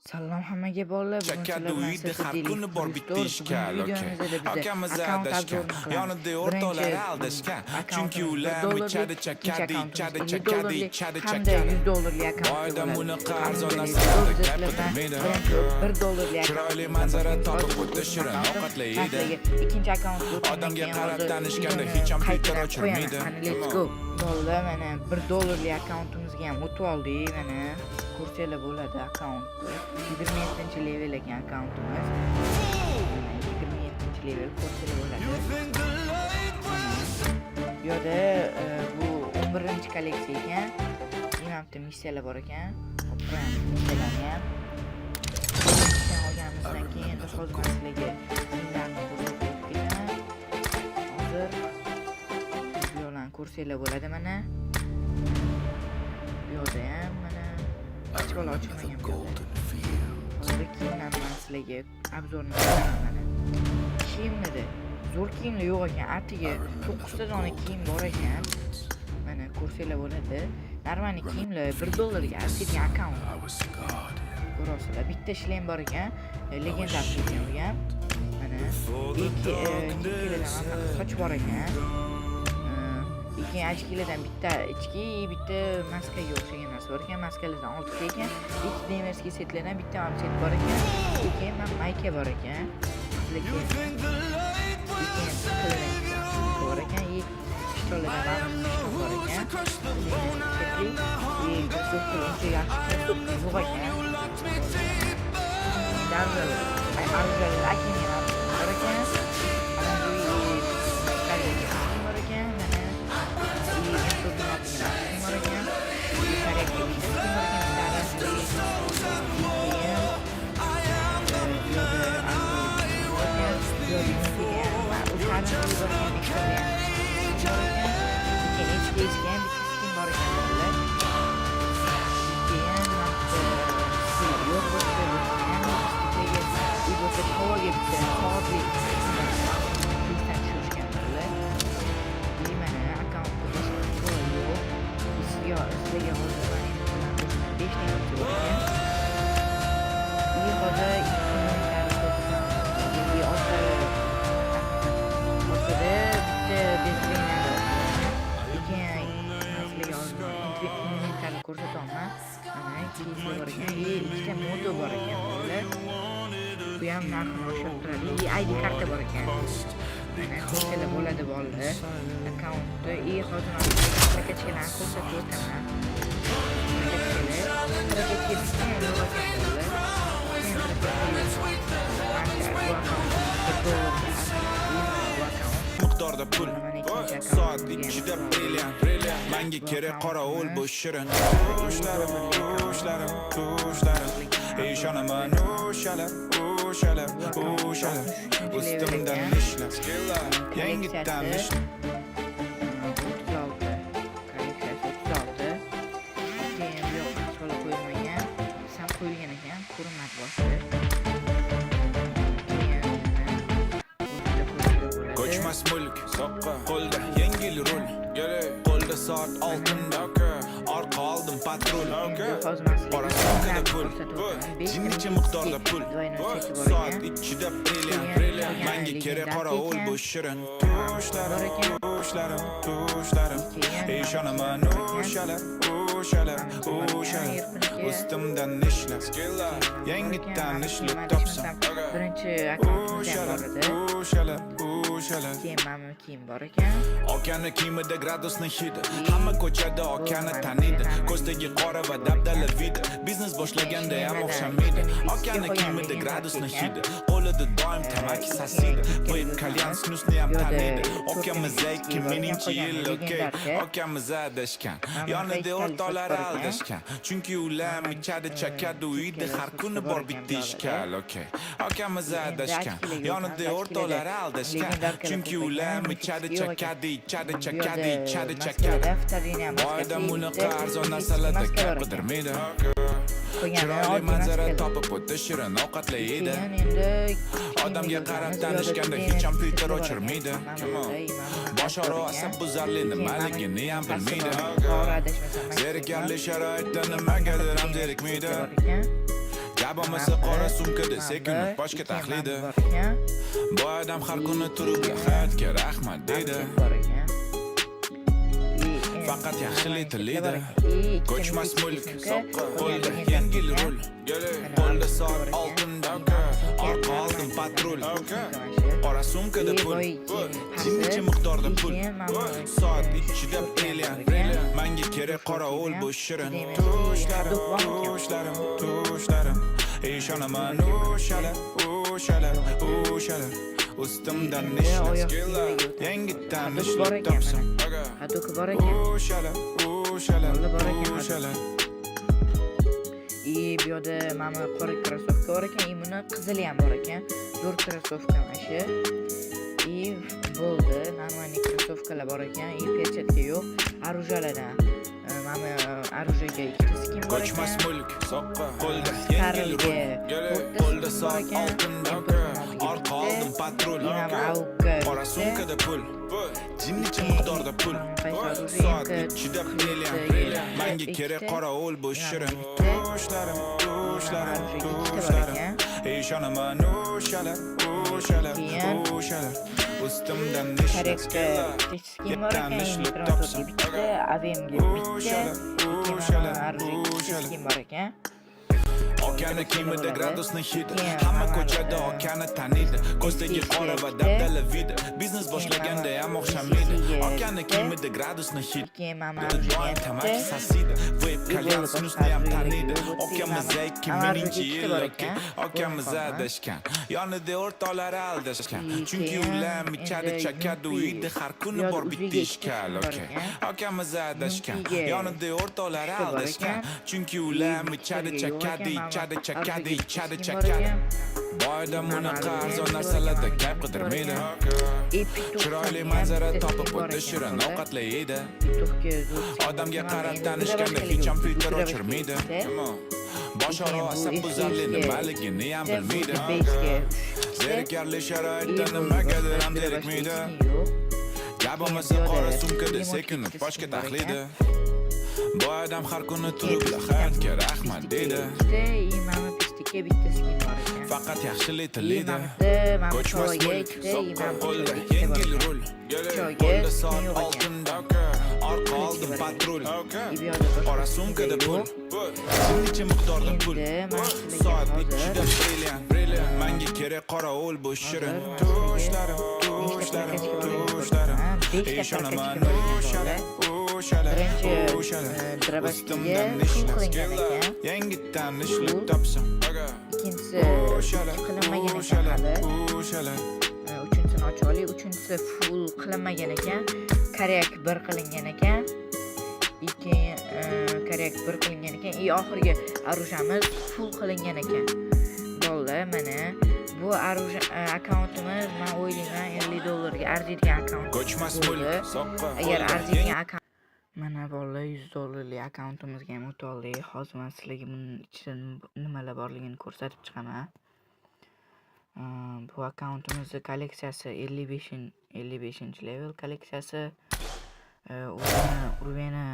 Salom hammaga bolalar, bugun Chakadi sizlar bilan uyda har Sirtili kuni bor bitta Store. ishkal, Bugungi okey. videomizda biza Akamiz akkaunt adashgan, obzorini qilamiz. yonida o'rtoqlari aldashgan. Chunki ular michadi chakadi, ichadi chakadi, ichadi hamda chakadi. $100 akkaunt Boydan buni bo'ladi. arzon narsalarni gapirmaydi. $1 Chiroyli manzara topib o'ta shirin ovqatlaydi. Ikkinchi akkaunt Odamga qarab tanishganda hech ham filtr o'chirmaydi. Let's go. Bolalar, mana $1 akkauntimizga ham o'tib oldik. Mana ko'rsanglar bo'ladi akkaunt. 27-level ekan akkauntimiz. 27-level ko'rsanglar bo'ladi. Bu yerda bu 11-kolleksiya ekan. Yana bitta missiyalar bor ekan. Missiyalarni ham olganimizdan keyin hozir men sizlarga filmlarni ko'rsatib ketaman. Hozir videolarni ko'rsanglar bo'ladi mana. Bu yerda ham mana ochkola ochmagan bo'ldi. Hozir kiyimlarni men sizlarga obzorini qilamiz mana. Kiyimlarda zo'r kiyimlar yo'q ekan. Atiga 9 ta dona kiyim bor ekan. Mana ko'rsanglar bo'ladi. Normal kiyimlar $1 ga asilgan akkaunt. Ko'rasizlar, bitta ishlar bor ekan. Legenda ekan bu ham. Mana ikkilardan soch bor ekan. Ikki ochkilardan bitta ichki, bitta maskaga o'xshagan narsa bor ekan. Maskalardan 6 ta ekan. Ikki demerskiy setlardan bitta ham set bor ekan. Keyin mayka bor ekan. Lekin bor ekan. Pistoletlar bor ekan. ko'rsataman. Mana kiyim bor ekan, ikkita moto bor ekan. Bu ham narxini oshirib turadi. ID karta bor ekan. Mana ko'rsanglar bo'ladi bolalar. Akkauntni hozir harakatchilarni ko'rsatib o'taman. Miqdorda pul soat ichida brilliant menga kerak qorovul bu shirin tushlarim ishonaman o'shalar ustimdan ishlab yangitdan ishlab 36 qo'yilgan ekan, ko'rinmadi boshida. Ko'chmas mulk soqqa qo'lda yengil rul qo'lda soat oltinda orqa oldim patrul qora soqada pul jinnicha miqdorda pul soat ichida brilliant menga kerak qorovul bu shirin tushlarim ishonaman o'shalar ustimdan ishlab yangitdan ishlab topsam birinchi akkauntimiz ham bor edi. Keyin mana kiyim bor ekan. Okani kiyimida gradusni hidi hamma ko'chada okani taniydi ko'zdagi qora va dabdala vidi biznes boshlaganda ham o'xshamaydi okani kiyimida gradusni hidi qo'lida doim tamaki sasiydi qo'yib kalyan snusni ham taniydi okamiz 2000-yil okey okamiz adashgan yonida o'rtoqlari aldashgan chunki ular ichadi chakadi uyda har kuni bor bitta ishkal okey okamiz adashgan yonida o'rtoqlari aldashgan chunki ular ichadi chakadi boydan bunaqa arzon narsalarda gap qidirmaydi chiroyli manzara topib o'ta shirin ovqatlaydi odamga qarab tanishganda hech ham filtr o'chirmaydi bosh og'risa buzarli nimaligini ham bilmaydi zerikarli sharoitda nimagadir ham zerikmaydi Gabamasi qora sumkada sekinib boshga taxlidi. Bu odam har kuni turib hayotga rahmat deydi. Faqat yaxshilik tilaydi. Ko'chmas mulk, qo'lda yengil rul, qo'lda soat oltin damka, orqa oldim patrul. Qora sumkada pul, jimmicha miqdorda pul. Soat ichida brilliant, menga kerak qorovul bu shirin. Tushlarim, ishonaman o'shalar. Ustimdan ishlar, yangi tanishlik topsam. Hadoki bor ekan. O'shalar. Bu yerda mana qora krossovka bor ekan, buni qizili ham bor ekan. Zo'r krossovka mana shu. Bo'ldi, normalniy krossovkalar bor ekan, perchatka yo'q. Arujalardan mana arujaga ikkita skin bor ekan. Ko'chmas mulk, soqqa, qo'lda yengil rul, qo'lda soat oltin damka, orqa oldim patrul. Qora sumkada pul, jinnicha miqdorda pul. Soat ichida brilliant, menga kerak qorovul bu shirin. Tushlarim, ishonaman o'shalar. Ustimdan ishlar, skin bor ekan, transportga bitta, avemga bitta, skin bor ekan. Okeani kiyimida gradusni hidi, hamma ko'chada okeani taniydi. Ko'zdagi qora va dabdala vidi, biznes boshlaganda ham o'xshamaydi. Okeani kiyimida gradusni hidi, doim tamaki sasiydi. Veb kalyan snusni ham taniydi. Okamiz 2000-yil, okamiz adashgan, yonida o'rtoqlari aldashgan. Chunki ular ichadi chakadi uyda, har kuni bor bitta ishkal. Okamiz adashgan, yonida o'rtoqlari aldashgan. Chunki ular ichadi chakadi Boyda bunaqa arzon narsalarda gap qidirmaydi. Chiroyli manzara topib o'tdi, shirin ovqatlar yeydi. Odamga qarab tanishganda hech ham filtr o'chirmaydi. Bosh arog'asa buzarli nimaligini ham bilmaydi. Zerikarli sharoitda nimagadir ham zerikmaydi. Gabamasi qora sumkada sekinib boshga taxlidi. Bu odam har kuni turib hayotga rahmat deydi. Bitta skin bor ekan. Faqat yaxshilik tilaydi. Ko'chmas mulk, qo'lda yengil rul, qo'lda soat oltin damka, orqa oldim patrul. Qora sumkada pul, jinnicha miqdorda pul. Soat ichida brilliant, menga kerak qorovul bu shirin. Tushlarim, ishonaman o'shalar. Ustimdan ishlar, yangi tanishlik topsam. Ikkinchisi qilinmagan ekan hali. Uchinchisini ochib olaylik. Uchinchisi full qilinmagan ekan. Koryak 1 qilingan ekan. Koryak 1 qilingan ekan. Oxirgi arujamiz full qilingan ekan. Bo'ldi, mana bu aruja akkauntimiz, men o'ylayman $50 ga arziydigan akkaunt. Ko'chmas mulk, soqqa. Agar arziydigan akkaunt mana bolalar $100 lik akkauntimizga ham o'tib oldik. Hozir men sizlarga buning ichida nimalar borligini ko'rsatib chiqaman. Bu akkauntimizni kolleksiyasi 55 level kolleksiyasi. Urveni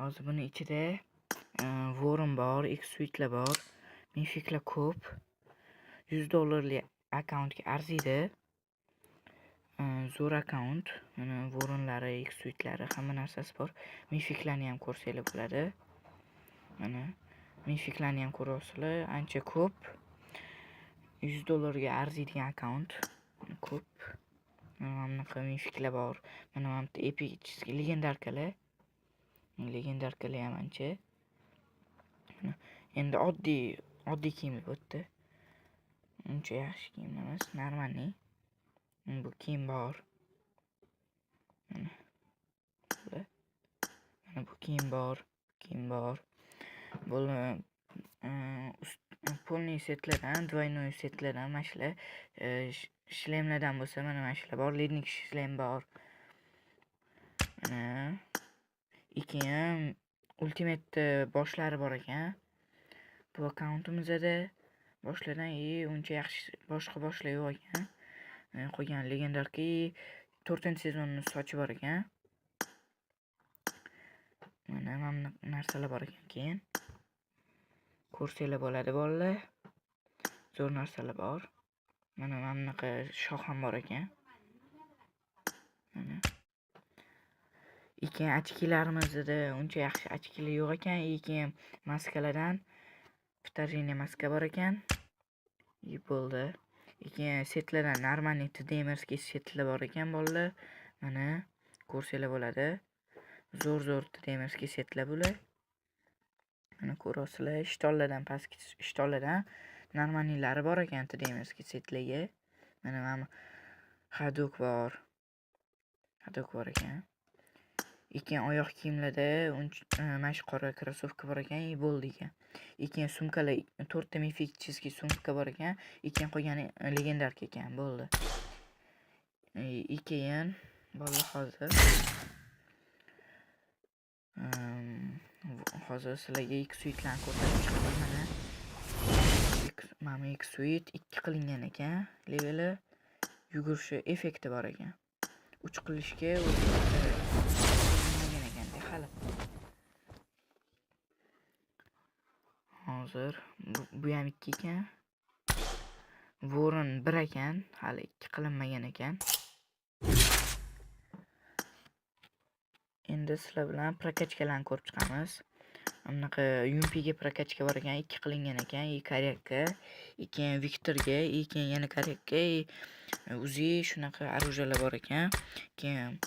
hozir buni ichida Voron bor, X-Suite'lar bor, Mifiklar ko'p. $100 lik akkauntga arziydi. Zo'r akkaunt, mana Voronlari, X-Suite'lari, hamma narsasi bor. Mifiklarni ham ko'rsanglar bo'ladi. Mana Mifiklarni ham ko'rasizlar, ancha ko'p. $100 ga arziydigan akkaunt ko'p. Mana bunaqa Mifiklar bor. Mana bu epic legendarkalar. Legendarkalar ham ancha. Endi oddiy kiyim o'tdi. Uncha yaxshi kiyim emas, normalniy. Bu kiyim bor. Mana bu kiyim bor. Bu polniy setlardan, двойной setlardan mana shular, shlemlardan bo'lsa mana shular bor, lednik shlem bor. Mana keyin ultimate boshlari bor ekan. Bu akkauntimizda boshlardan uncha yaxshi boshqa boshlar yo'q ekan. Qo'ygan legendarki 4-sezonning sochi bor ekan. Mana narsalar bor ekan. Keyin ko'rsanglar bo'ladi bolalar. Zo'r narsalar bor. Mana bunaqa shoh ham bor ekan. Mana. Lekin ochkilarimizda uncha yaxshi ochkilar yo'q ekan. Lekin maskalardan vitarinniy maska bor ekan. Bo'ldi. Lekin setlardan normalniy TDMerskiy setlar bor ekan bolalar. Mana ko'rsanglar bo'ladi. Zo'r TDMerskiy setlar bular. Mana ko'rasizlar, ishtollardan pastki ishtollardan normalniylari bor ekan TDMerskiy setlarga. Mana Hadok bor. Hadok bor ekan. Lekin oyoq kiyimlarda mana shu qora krossovka bor ekan, bo'ldi ekan. Lekin sumkalar 4 ta mifический sumka bor ekan. Lekin qolgani legendarka ekan, bo'ldi. Keyin bolalar hozir sizlarga X-Suitlarni ko'rsatib chiqaman. Mana X-Suit 2 qilingan ekan. Leveli yugurishi effekti bor ekan. 3 qilishga o'xshagan ekan hali. Hozir bu ham 2 ekan. Voron 1 ekan, hali 2 qilinmagan ekan. Endi sizlar bilan prokachkalarni ko'rib chiqamiz. Bunaqa Yumpiga prokachka bor ekan, 2 qilingan ekan, koryakka, keyin Viktorga, keyin yana koryakka, Uzi shunaqa оружиялар bor ekan. Keyin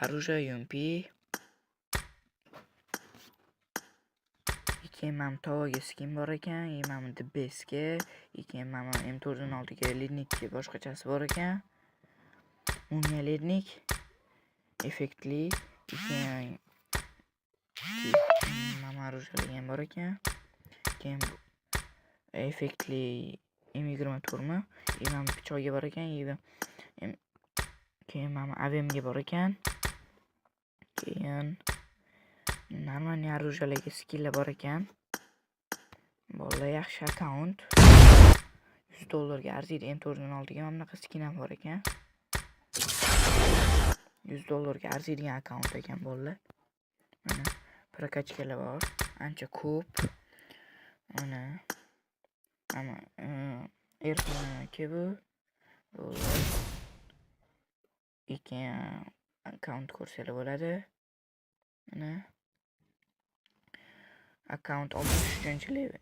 оружие Yumpi. Keyin mana Tovaga skin bor ekan, mana DBSga, keyin mana M416 ga lednikka boshqachasi bor ekan. Mumia lednik effektli, keyin mana оружиялар ham bor ekan. Keyin effektli M24 mi? Mana pichoqga bor ekan, keyin mana AVMga bor ekan. Keyin normalniy оружияларga skinlar bor ekan. Bolalar yaxshi akkaunt. $100 ga arziydi. M416 ga mana bunaqa skin ham bor ekan. $100 ga arziydigan akkaunt ekan bolalar. Mana prokachkalar bor, ancha ko'p. Mana erkiniki bu. Keyin akkaunt ko'rsanglar bo'ladi. Mana akkaunt 63-level.